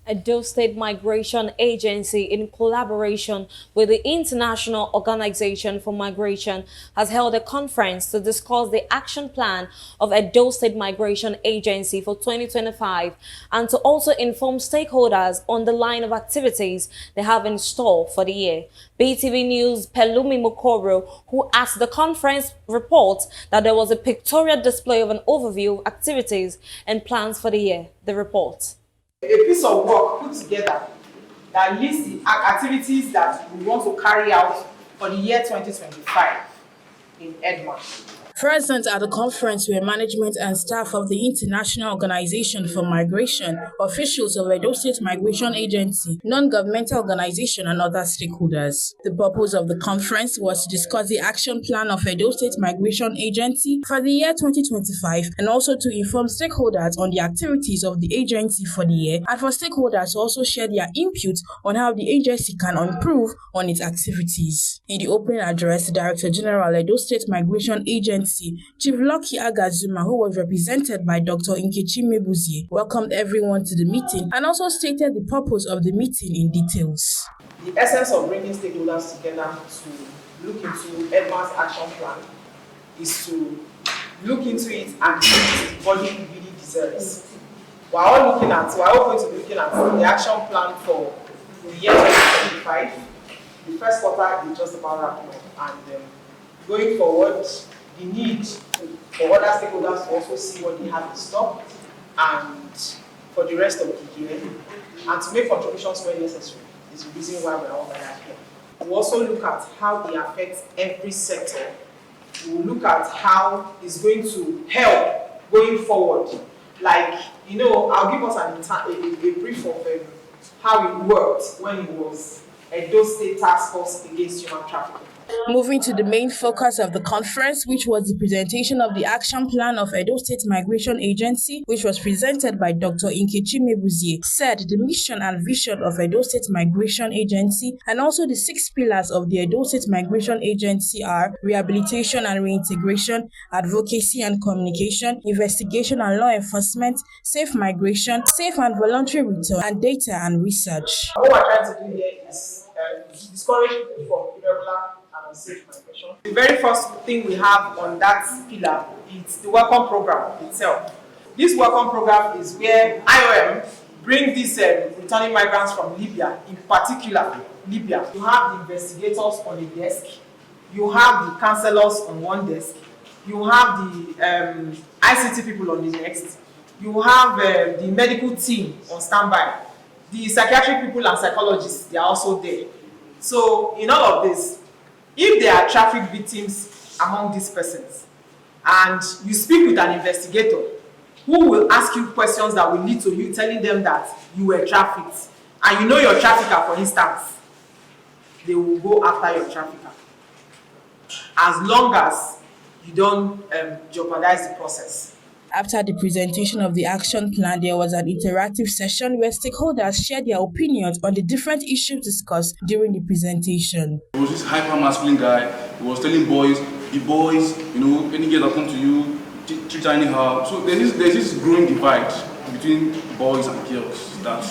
Edo State Migration Agency, in collaboration with the International Organization for Migration, has held a conference to discuss the action plan of Edo State Migration Agency for 2025 and to also inform stakeholders on the line of activities they have in store for the year. BTV News' Pelumi Mokoro, who asked the conference, reports that there was a pictorial display of an overview of activities and plans for the year. The report. A piece of work put together that lists the activities that we want to carry out for the year 2025 in Edmonton. Present at the conference were management and staff of the International Organization for Migration, officials of Edo State Migration Agency, non-governmental organization, and other stakeholders. The purpose of the conference was to discuss the action plan of Edo State Migration Agency for the year 2025 and also to inform stakeholders on the activities of the agency for the year and for stakeholders to also share their input on how the agency can improve on its activities. In the opening address, the Director General Edo State Migration Agency, Chief Lucky Agazuma, who was represented by Dr. Nkechi Mebuzie, welcomed everyone to the meeting and also stated the purpose of the meeting in details. The essence of bringing stakeholders together to look into Edmonton's action plan is to look into it and see what body really deserves. We're all going to be looking at the action plan for the year 2025. The first quarter is just about wrapping up, and going forward, the need for other stakeholders to also see what they have in stock and for the rest of the year, and to make contributions where necessary is the reason why we're all gathered here. We'll also look at how they affect every sector. We'll look at how it's going to help going forward. Like, I'll give us a brief of how it worked when it was Edo State Task Force Against Human Trafficking. Moving to the main focus of the conference, which was the presentation of the action plan of Edo State Migration Agency, which was presented by Dr. Nkechi Mebuzie, said the mission and vision of Edo State Migration Agency and also the 6 pillars of the Edo State Migration Agency are rehabilitation and reintegration, advocacy and communication, investigation and law enforcement, safe migration, safe and voluntary return, and data and research. What we're trying to do here is discourage people from irregular and unsafe migration. The very first thing we have on that pillar is the welcome program itself. This welcome program is where IOM bring these returning migrants from Libya, in particular Libya. You have the investigators on a desk, you have the counselors on one desk, you have the ICT people on the next, you have the medical team on standby, the psychiatric people and psychologists, they are also there. So in all of this, if there are traffic victims among these persons, and you speak with an investigator who will ask you questions that will lead to you telling them that you were trafficked, and you know your trafficker, for instance, they will go after your trafficker, as long as you don't jeopardize the process. After the presentation of the action plan, there was an interactive session where stakeholders shared their opinions on the different issues discussed during the presentation. There was this hyper-masculine guy who was telling boys, the boys, any girl that come to you, treat her anyhow. So there's this growing divide between boys and girls that,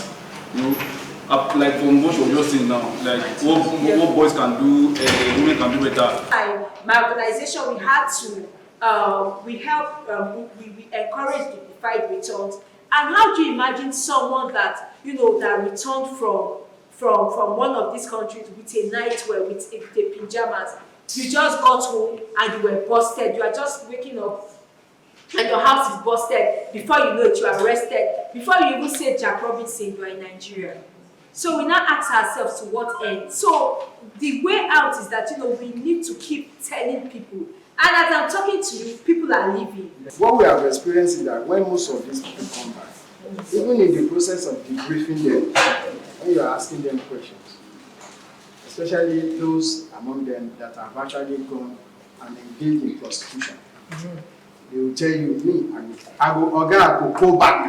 like from what you're just saying now, like what boys can do, women can do better. My organization, we had to we encourage the defied returns. And how do you imagine someone that that returned from one of these countries with a nightwear, with a pajamas? You just got home and you were busted. You are just waking up and your house is busted. Before you know it, you are arrested. Before you even say Jack Robinson, you are in Nigeria. So we now ask ourselves to what end? So the way out is that we need to keep telling people. And as I'm talking to you, people are leaving. What we have experienced is that when most of these people come back, even in the process of debriefing them, when you are asking them questions, especially those among them that have actually gone and engaged in prostitution, they will tell you, I could go back.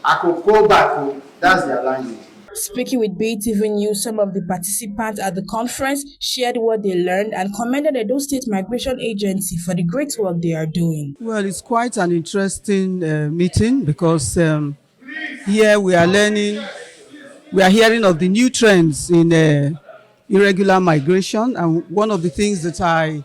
I could go back. That's their language. Speaking with BTV News, some of the participants at the conference shared what they learned and commended the Edo State Migration Agency for the great work they are doing. Well, it's quite an interesting meeting because Here we are learning, we are hearing of the new trends in irregular migration, and one of the things that I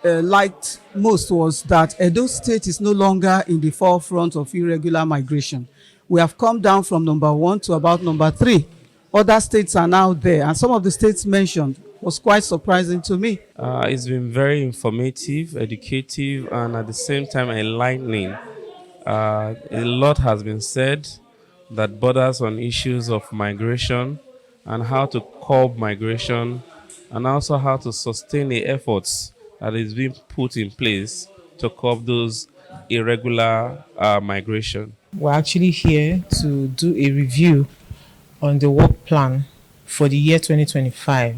liked most was that Edo State is no longer in the forefront of irregular migration. We have come down from number 1 to about number 3. Other states are now there, and some of the states mentioned was quite surprising to me. It's been very informative, educative, and at the same time enlightening. A lot has been said that borders on issues of migration and how to curb migration, and also how to sustain the efforts that is being put in place to curb those irregular migration. We're actually here to do a review on the work plan for the year 2025.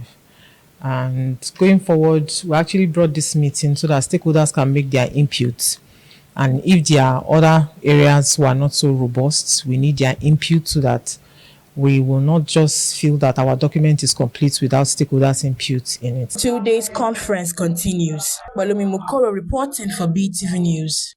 And going forward, we actually brought this meeting so that stakeholders can make their inputs. And if there are other areas who are not so robust, we need their input so that we will not just feel that our document is complete without stakeholders' input in it. 2 days conference continues. Balumi Mukoro reporting for BTV News.